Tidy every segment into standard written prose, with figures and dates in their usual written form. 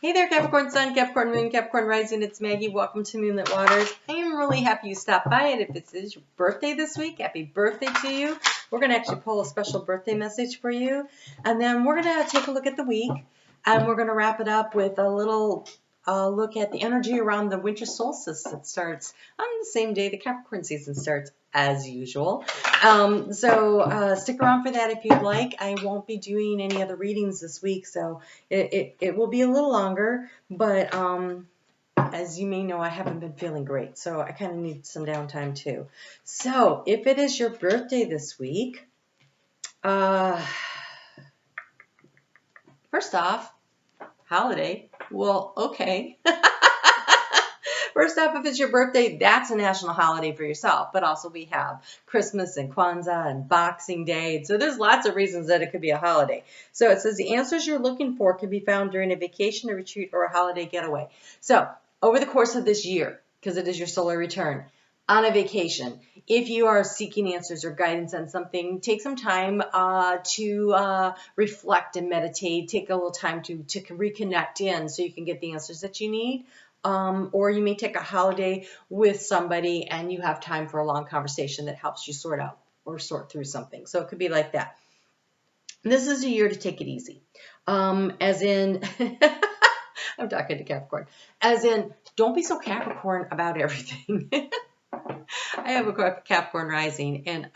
Hey there, Capricorn Sun, Capricorn Moon, Capricorn Rising. It's Maggie. Welcome to Moonlit Waters. I am really happy you stopped by, and if this is your birthday this week, happy birthday to you. We're going to actually pull a special birthday message for you, and then we're going to take a look at the week, and we're going to wrap it up with a little look at the energy around the winter solstice that starts on the same day the Capricorn season starts, as usual. So stick around for that if you'd like. I won't be doing any other readings this week, so it will be a little longer, but as you may know, I haven't been feeling great, so I kind of need some downtime too. So if it is your birthday this week, first off, holiday. Well, okay. First off, if it's your birthday, that's a national holiday for yourself. But also we have Christmas and Kwanzaa and Boxing Day. So there's lots of reasons that it could be a holiday. So it says the answers you're looking for can be found during a vacation, a retreat, or a holiday getaway. So over the course of this year, because it is your solar return, on a vacation, if you are seeking answers or guidance on something, take some time to reflect and meditate. Take a little time to reconnect in so you can get the answers that you need. Or you may take a holiday with somebody and you have time for a long conversation that helps you sort out or sort through something. So it could be like that. This is a year to take it easy. As in, I'm talking to Capricorn, as in, don't be so Capricorn about everything. I have a Capricorn rising, and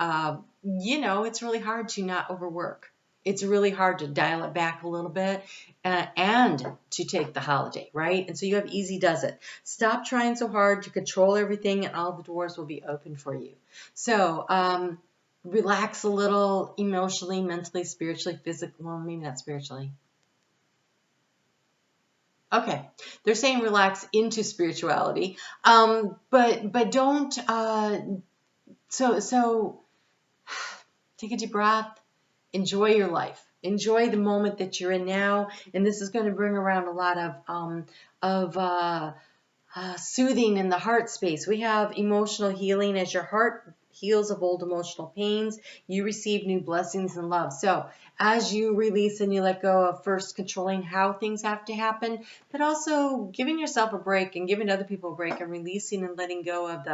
it's really hard to not overwork. It's really hard to dial it back a little bit and to take the holiday, right? And so you have easy does it. Stop trying so hard to control everything, and all the doors will be open for you. So relax a little emotionally, mentally, spiritually, physically. Well, maybe not spiritually. Okay, they're saying relax into spirituality, but don't. So take a deep breath. Enjoy your life. Enjoy the moment that you're in now, and this is going to bring around a lot of soothing in the heart space. We have emotional healing. As your heart heals of old emotional pains, you receive new blessings and love. So as you release and you let go of first controlling how things have to happen, but also giving yourself a break and giving other people a break and releasing and letting go of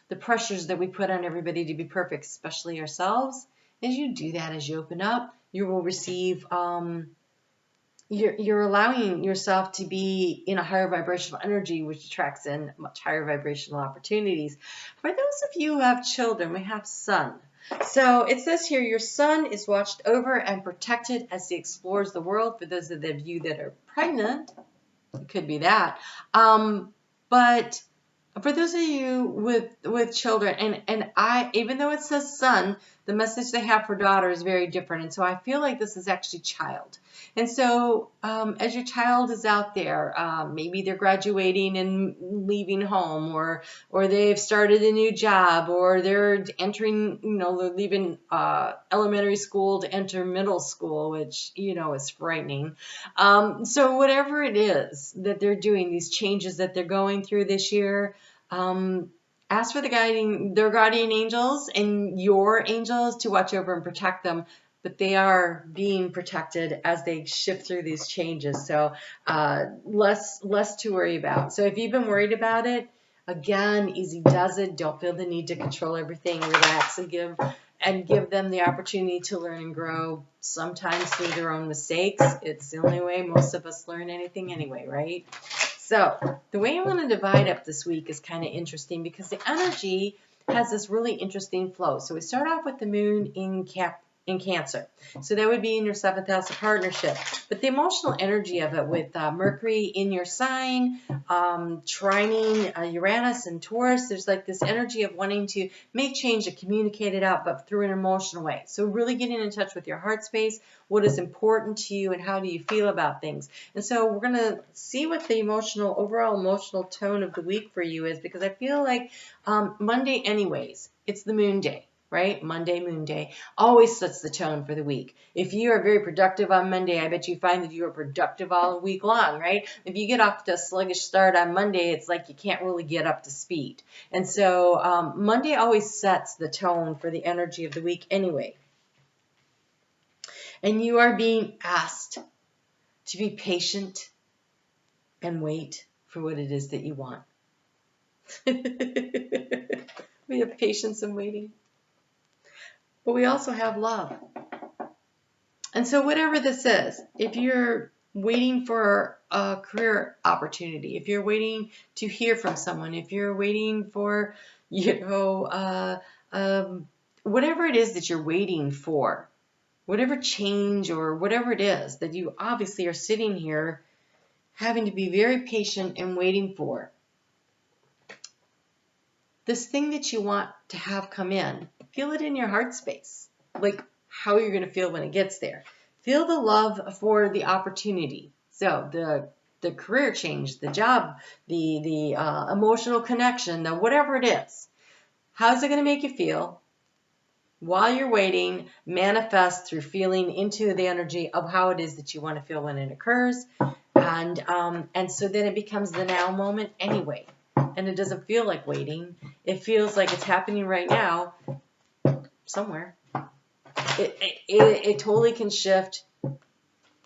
the pressures that we put on everybody to be perfect, especially ourselves. As you do that, as you open up, you will receive, you're allowing yourself to be in a higher vibrational energy, which attracts in much higher vibrational opportunities. For those of you who have children, we have sun. So it says here, your son is watched over and protected as he explores the world. For those of you that are pregnant, it could be that. But for those of you with children, and I, even though it says son, the message they have for daughter is very different. And so I feel like this is actually child. And so as your child is out there, maybe they're graduating and leaving home, or they've started a new job, or they're entering, they're leaving elementary school to enter middle school, which, is frightening. So whatever it is that they're doing, these changes that they're going through this year, ask for their guardian angels and your angels to watch over and protect them, but they are being protected as they shift through these changes. So less to worry about. So if you've been worried about it, again, easy does it. Don't feel the need to control everything. Relax and give them the opportunity to learn and grow, sometimes through their own mistakes. It's the only way most of us learn anything anyway, right? So the way I want to divide up this week is kind of interesting because the energy has this really interesting flow. So we start off with the moon in Cancer. So that would be in your 7th house of partnership. But the emotional energy of it with Mercury in your sign, trining Uranus and Taurus, there's like this energy of wanting to make change and communicate it out, but through an emotional way. So really getting in touch with your heart space, what is important to you, and how do you feel about things. And so we're going to see what the overall emotional tone of the week for you is, because I feel like Monday anyways, it's the moon day. Right? Monday, moon day, always sets the tone for the week. If you are very productive on Monday, I bet you find that you are productive all week long, right? If you get off to a sluggish start on Monday, it's like you can't really get up to speed. And so Monday always sets the tone for the energy of the week anyway. And you are being asked to be patient and wait for what it is that you want. We have patience and waiting. But we also have love. And so whatever this is, if you're waiting for a career opportunity, if you're waiting to hear from someone, if you're waiting for, whatever it is that you're waiting for, whatever change or whatever it is that you obviously are sitting here having to be very patient and waiting for, this thing that you want to have come in, feel it in your heart space, like how you're going to feel when it gets there. Feel the love for the opportunity. So the career change, the job, the emotional connection, the whatever it is. How's it going to make you feel? While you're waiting, manifest through feeling into the energy of how it is that you want to feel when it occurs. And so then it becomes the now moment anyway. And it doesn't feel like waiting. It feels like it's happening right now somewhere. It totally can shift.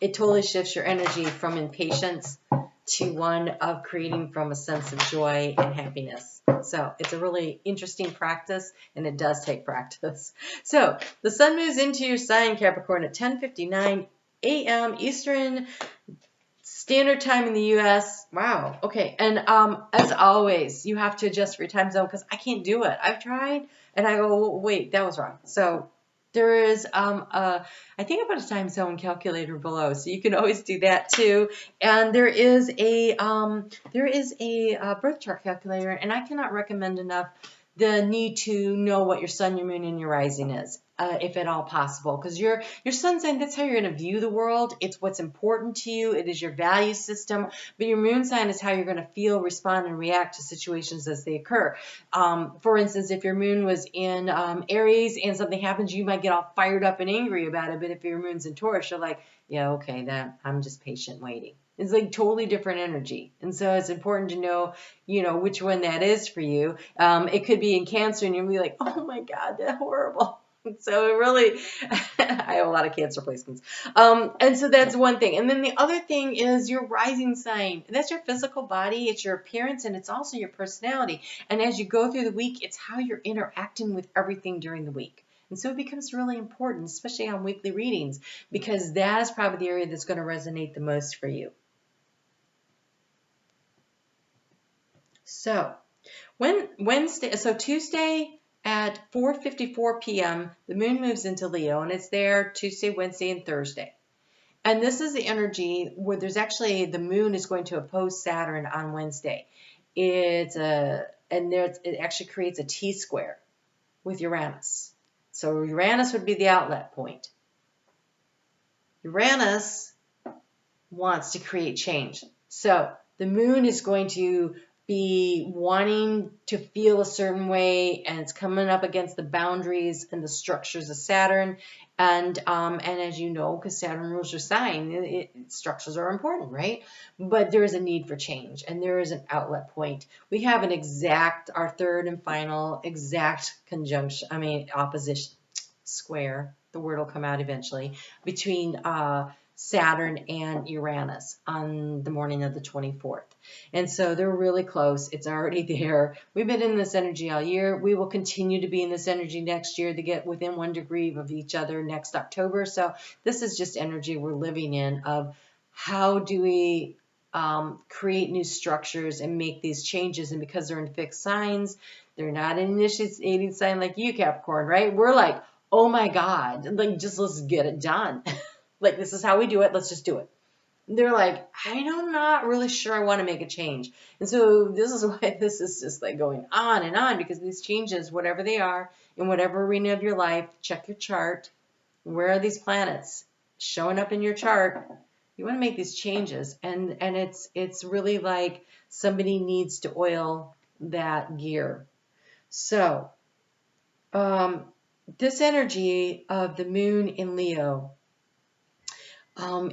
It totally shifts your energy from impatience to one of creating from a sense of joy and happiness. So it's a really interesting practice, and it does take practice. So the sun moves into your sign, Capricorn, at 10:59 a.m. Eastern Standard Time in the U.S. Wow. Okay. And as always, you have to adjust for your time zone because I can't do it. I've tried, and I go, wait, that was wrong. So there is I think I put a time zone calculator below, so you can always do that too. And there is a birth chart calculator, and I cannot recommend enough the need to know what your sun, your moon, and your rising is, if at all possible. Because your sun sign, that's how you're going to view the world. It's what's important to you. It is your value system. But your moon sign is how you're going to feel, respond, and react to situations as they occur. For instance, if your moon was in Aries and something happens, you might get all fired up and angry about it. But if your moon's in Taurus, you're like, yeah, okay, I'm just patient waiting. It's like totally different energy. And so it's important to know, which one that is for you. It could be in Cancer and you'll be like, oh my God, that's horrible. So it really, I have a lot of Cancer placements. And so that's one thing. And then the other thing is your rising sign. That's your physical body. It's your appearance, and it's also your personality. And as you go through the week, it's how you're interacting with everything during the week. And so it becomes really important, especially on weekly readings, because that is probably the area that's going to resonate the most for you. So Tuesday at 4:54 p.m., the moon moves into Leo, and it's there Tuesday, Wednesday, and Thursday. And this is the energy where there's actually the moon is going to oppose Saturn on Wednesday. It actually creates a T-square with Uranus. So Uranus would be the outlet point. Uranus wants to create change. So the moon is going to be wanting to feel a certain way, and it's coming up against the boundaries and the structures of Saturn. And as you know, because Saturn rules your sign, structures are important, right? But there is a need for change, and there is an outlet point. We have our third and final exact opposition square, the word will come out eventually, between Saturn and Uranus on the morning of the 24th. And so they're really close. It's already there. We've been in this energy all year. We will continue to be in this energy next year to get within 1 degree of each other next October. So this is just energy we're living in of how do we create new structures and make these changes. And because they're in fixed signs, they're not an initiating sign like you, Capricorn, right? We're like, oh my God, like just let's get it done. Like, this is how we do it. Let's just do it. They're like, I'm not really sure I want to make a change. And so this is why this is just like going on and on, because these changes, whatever they are, in whatever arena of your life, check your chart. Where are these planets showing up in your chart? You want to make these changes. And it's really like somebody needs to oil that gear. So this energy of the moon in Leo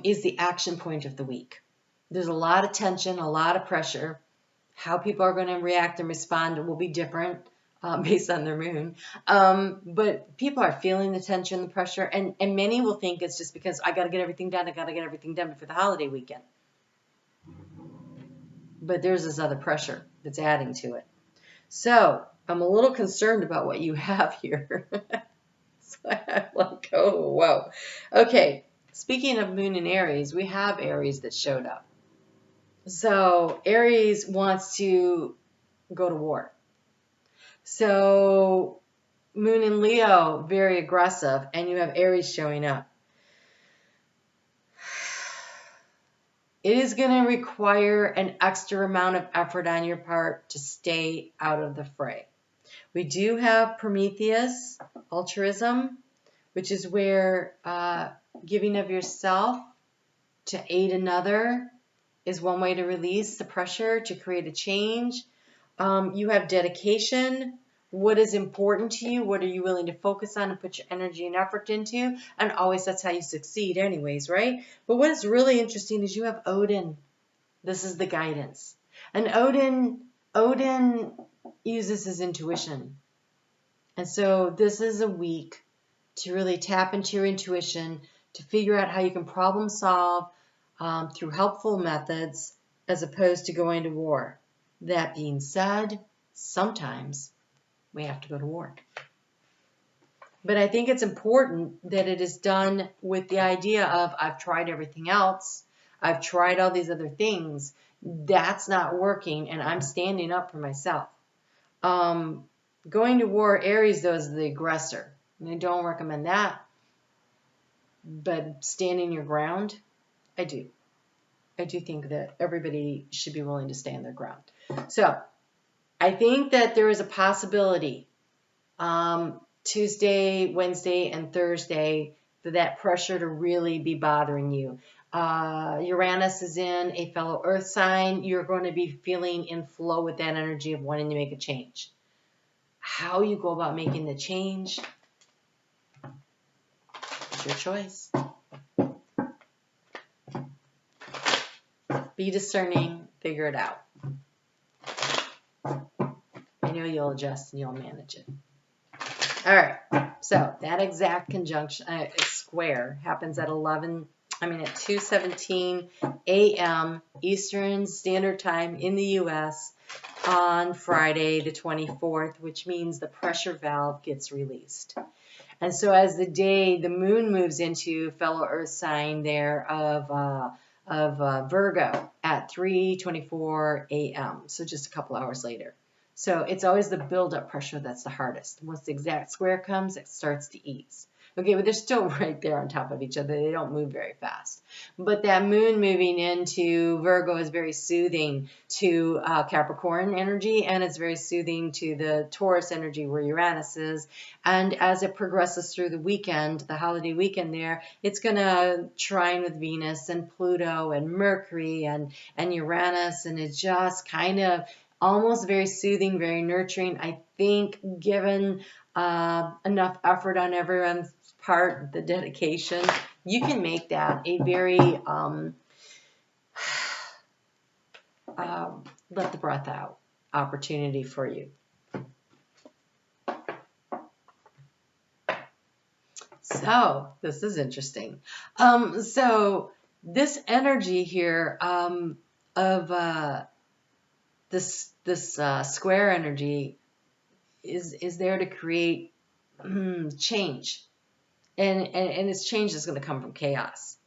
is the action point of the week. There's a lot of tension, a lot of pressure. How people are going to react and respond will be different. based on their moon. But people are feeling the tension, the pressure, and many will think it's just because I got to get everything done. I got to get everything done before the holiday weekend. But there's this other pressure that's adding to it. So I'm a little concerned about what you have here. So I'm like, oh, whoa. Okay, speaking of Moon and Aries, we have Aries that showed up. So Aries wants to go to war. So Moon in Leo, very aggressive, and you have Aries showing up. It is going to require an extra amount of effort on your part to stay out of the fray. We do have Prometheus, altruism, which is where giving of yourself to aid another is one way to release the pressure to create a change. You have dedication. What is important to you? What are you willing to focus on and put your energy and effort into? And always that's how you succeed anyways, right? But what is really interesting is you have Odin. This is the guidance. And Odin uses his intuition. And so this is a week to really tap into your intuition, to figure out how you can problem solve through helpful methods as opposed to going to war. That being said, sometimes we have to go to war. But I think it's important that it is done with the idea of I've tried everything else. I've tried all these other things. That's not working, and I'm standing up for myself. Going to war, Aries, though, is the aggressor. And I don't recommend that. But standing your ground, I do. I do think that everybody should be willing to stand their ground. So I think that there is a possibility Tuesday, Wednesday, and Thursday for that pressure to really be bothering you. Uranus is in a fellow earth sign. You're going to be feeling in flow with that energy of wanting to make a change. How you go about making the change, it's your choice. Be discerning, figure it out. I know you'll adjust and you'll manage it. All right, so that exact conjunction, square, happens at 2:17 a.m. Eastern Standard Time in the U.S. on Friday the 24th, which means the pressure valve gets released. And so as the moon moves into fellow earth sign there of Virgo at 3:24 a.m., so just a couple hours later. So it's always the build-up pressure that's the hardest. Once the exact square comes, it starts to ease. Okay, but they're still right there on top of each other. They don't move very fast. But that moon moving into Virgo is very soothing to Capricorn energy, and it's very soothing to the Taurus energy where Uranus is. And as it progresses through the weekend, the holiday weekend there, it's going to trine with Venus and Pluto and Mercury and Uranus, and it's just kind of almost very soothing, very nurturing. I think given enough effort on everyone's part, the dedication, you can make that a very let the breath out opportunity for you. So this is interesting. So this energy here of this square energy is there to create change, and its change is going to come from chaos.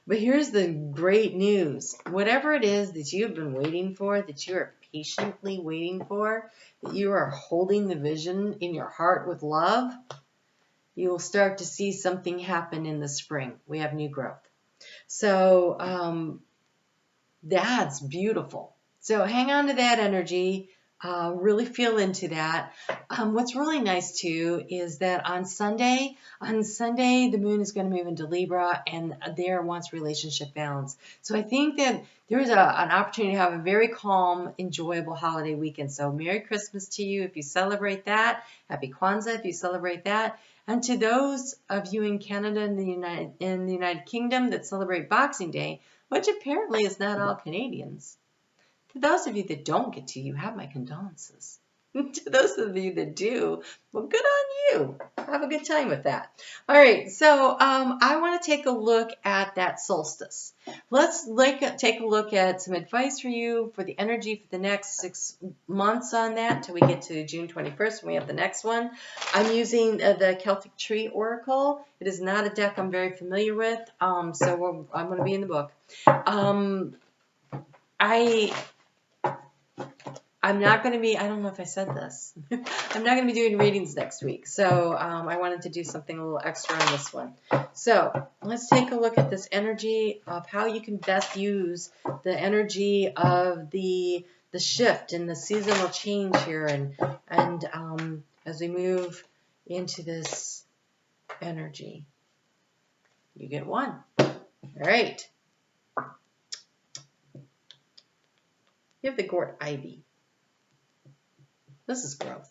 But here's the great news: whatever it is that you have been waiting for, that you are patiently waiting for, that you are holding the vision in your heart with love, you will start to see something happen in the spring. We have new growth. So that's beautiful. So hang on to that energy. Really feel into that. What's really nice too is that on Sunday, the moon is going to move into Libra, and there wants relationship balance. So I think that there is an opportunity to have a very calm, enjoyable holiday weekend. So Merry Christmas to you if you celebrate that. Happy Kwanzaa if you celebrate that. And to those of you in Canada and the United Kingdom that celebrate Boxing Day, which apparently is not all Canadians. To those of you that don't get to, you have my condolences. To those of you that do, well, good on you. Have a good time with that. All right, so I want to take a look at that solstice. Let's take a look at some advice for you for the energy for the next 6 months on that till we get to June 21st when we have the next one. I'm using the Celtic Tree Oracle. It is not a deck I'm very familiar with, so I'm going to be in the book. I'm not going to be, I don't know if I said this, I'm not going to be doing readings next week. So I wanted to do something a little extra on this one. So let's take a look at this energy of how you can best use the energy of the shift and the seasonal change here. And as we move into this energy, you get one. All right. You have the gourd ivy. This is growth.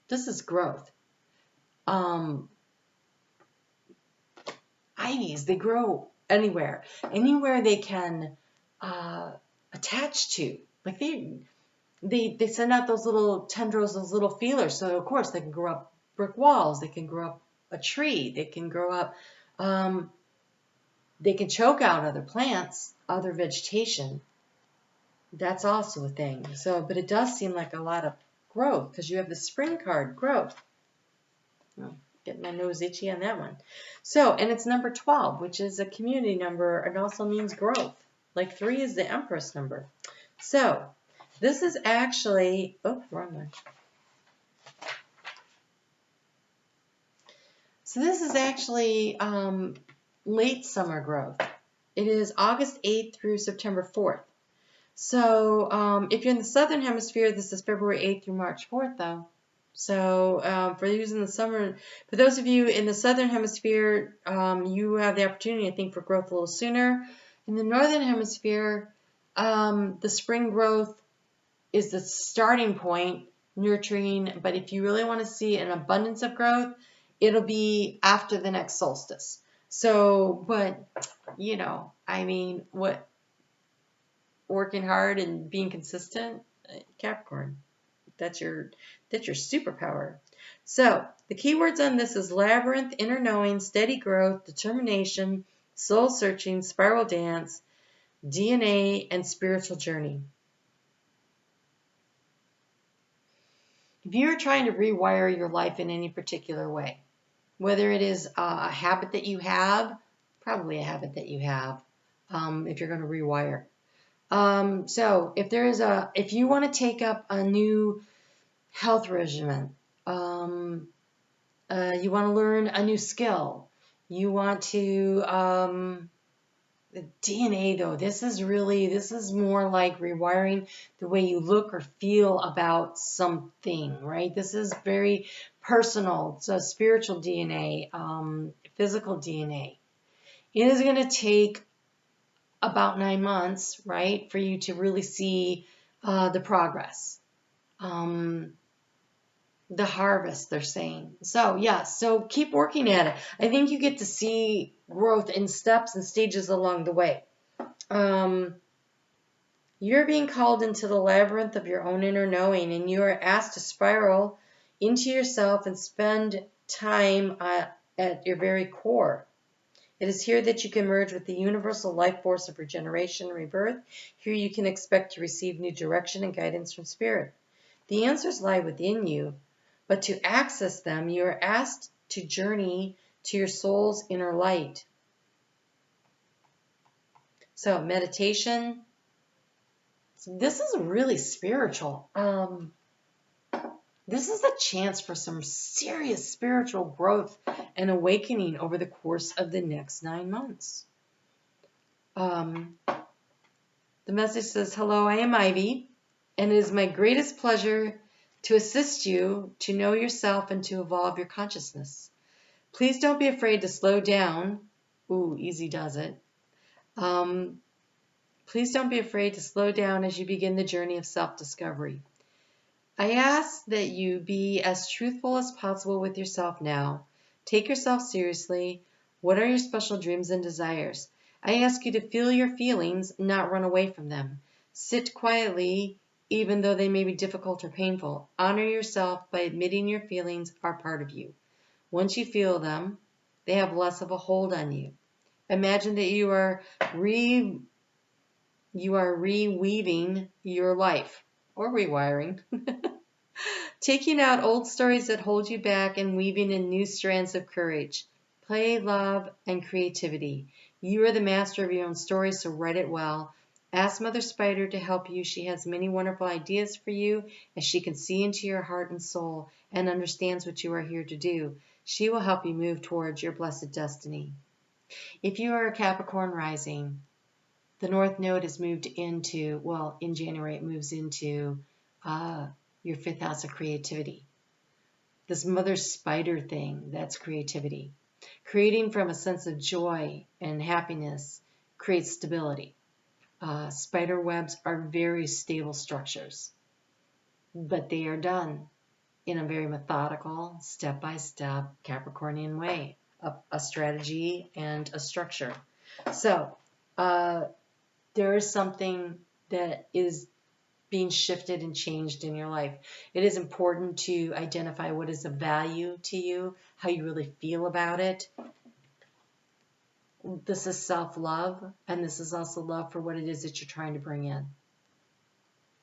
This is growth. Ivies, they grow anywhere. Anywhere they can attach to. Like they send out those little tendrils, those little feelers. So of course they can grow up brick walls. They can grow up a tree. They can grow up, they can choke out other plants, other vegetation. That's also a thing. So, but it does seem like a lot of growth because you have the spring card, growth. Oh, getting my nose itchy on that one. So, and it's number 12, which is a community number. It also means growth. Like 3 is the Empress number. So, this is actually, oh, wrong one. So this is actually late summer growth. It is August 8th through September 4th. So if you're in the Southern Hemisphere, this is February 8th through March 4th, though. So for using the summer, for those of you in the Southern Hemisphere, you have the opportunity, I think, for growth a little sooner. In the Northern Hemisphere, the spring growth is the starting point, nurturing. But if you really want to see an abundance of growth, it'll be after the next solstice. So, but, you know, I mean, what? Working hard and being consistent, Capricorn. That's your superpower. So the keywords on this is labyrinth, inner knowing, steady growth, determination, soul searching, spiral dance, DNA, and spiritual journey. If you're trying to rewire your life in any particular way, whether it is a habit that you have, probably a habit that you have, if you're going to rewire. So if you want to take up a new health regimen, you want to learn a new skill, you want to, the DNA though, this is more like rewiring the way you look or feel about something, right? This is very personal. It's a spiritual DNA, physical DNA. It is going to take about 9 months, right, for you to really see the progress, the harvest, they're saying. So, yeah, so keep working at it. I think you get to see growth in steps and stages along the way. You're being called into the labyrinth of your own inner knowing, and you are asked to spiral into yourself and spend time at your very core. It is here that you can merge with the universal life force of regeneration and rebirth. Here you can expect to receive new direction and guidance from Spirit. The answers lie within you, but to access them, you are asked to journey to your soul's inner light. So, meditation. This is really spiritual. This is a chance for some serious spiritual growth and awakening over the course of the next 9 months. The message says, hello, I am Ivy, and it is my greatest pleasure to assist you to know yourself and to evolve your consciousness. Please don't be afraid to slow down. Ooh, easy does it. Please don't be afraid to slow down as you begin the journey of self-discovery. I ask that you be as truthful as possible with yourself now. Take yourself seriously. What are your special dreams and desires? I ask you to feel your feelings, not run away from them. Sit quietly even though they may be difficult or painful. Honor yourself by admitting your feelings are part of you. Once you feel them, they have less of a hold on you. Imagine that you are reweaving your life, or rewiring. Taking out old stories that hold you back and weaving in new strands of courage. Play, love, and creativity. You are the master of your own story, so write it well. Ask Mother Spider to help you. She has many wonderful ideas for you, as she can see into your heart and soul and understands what you are here to do. She will help you move towards your blessed destiny. If you are a Capricorn rising, the North Node has moved into, well, in January it moves into your 5th house of creativity. This Mother Spider thing, that's creativity. Creating from a sense of joy and happiness creates stability. Spider webs are very stable structures, but they are done in a very methodical, step-by-step Capricornian way, a strategy and a structure. So there is something that is being shifted and changed in your life. It is important to identify what is of value to you, how you really feel about it. This is self-love, and this is also love for what it is that you're trying to bring in.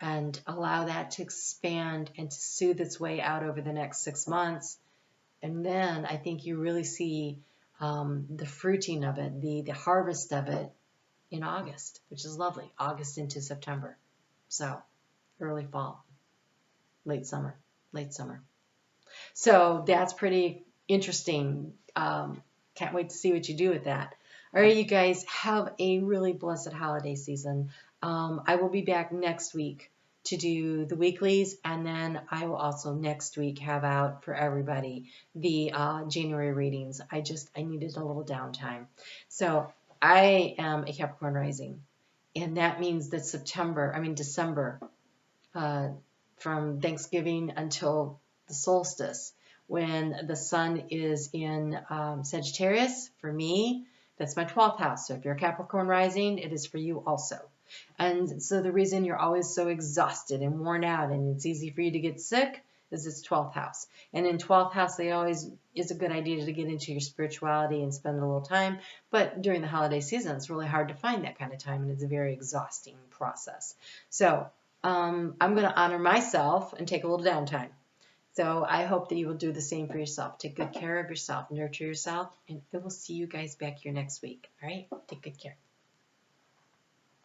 And allow that to expand and to soothe its way out over the next 6 months. And then I think you really see the fruiting of it, the harvest of it in August, which is lovely. August into September. So early fall, late summer. So that's pretty interesting. Can't wait to see what you do with that. All right, you guys, have a really blessed holiday season. I will be back next week to do the weeklies, and then I will also next week have out for everybody the January readings. I needed a little downtime. So I am a Capricorn rising, and that means that December, from Thanksgiving until the solstice, when the sun is in Sagittarius, for me, that's my 12th house. So if you're a Capricorn rising, it is for you also. And so the reason you're always so exhausted and worn out and it's easy for you to get sick is it's 12th house. And in 12th house, they always is a good idea to get into your spirituality and spend a little time. But during the holiday season, it's really hard to find that kind of time, and it's a very exhausting process. So I'm going to honor myself and take a little downtime. So I hope that you will do the same for yourself. Take good care of yourself, nurture yourself, and I will see you guys back here next week. All right? Take good care.